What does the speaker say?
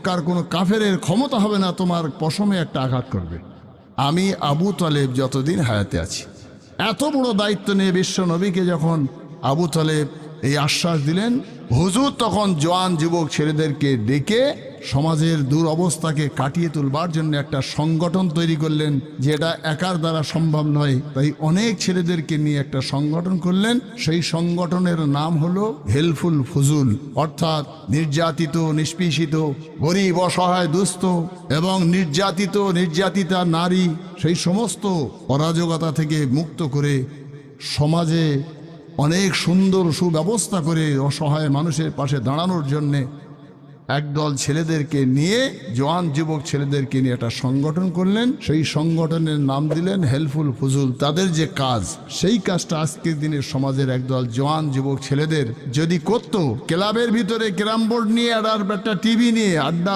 মক্কার কোনো কাফেরের ক্ষমতা হবে না তোমার পশমে একটা আঘাত করবে। আমি আবু তালেব যতদিন হায়াতে আছি। এত বড় দায়িত্ব নিয়ে বিশ্ব নবীকে যখন আবু তালেব এই আশ্বাস দিলেন, হুজুর তখন জওয়ান যুবক ছেলেদেরকে ডেকে সমাজের দুরবস্থাকে কাটিয়ে তুলবার জন্য একটা সংগঠন তৈরি করলেন, যেটা একার দ্বারা সম্ভব নয়। তাই অনেক ছেলেদেরকে নিয়ে একটা সংগঠন করলেন। সেই সংগঠনের নাম হলো হেল্পফুল ফুজুল, অর্থাৎ নির্যাতিত, নিষ্পেষিত, গরিব, অসহায়, দুস্থ এবং নির্যাতিতা নারী সেই সমস্ত অরাজকতা থেকে মুক্ত করে সমাজে অনেক সুন্দর সুব্যবস্থা করে অসহায় মানুষের পাশে দাঁড়ানোর জন্যে একদল ছেলেদেরকে নিয়ে, জওয়ান যুবক ছেলেদেরকে নিয়ে একটা সংগঠন করলেন। সেই সংগঠনের নাম দিলেন হেল্পফুল ফুজুল। তাদের যে কাজ, সেই কাজটা আজকের দিনের সমাজের একদল জওয়ান যুবক ছেলেদের যদি করতো, ক্লাবের ভিতরে ক্যারাম বোর্ড নিয়ে আর একটা টিভি নিয়ে আড্ডা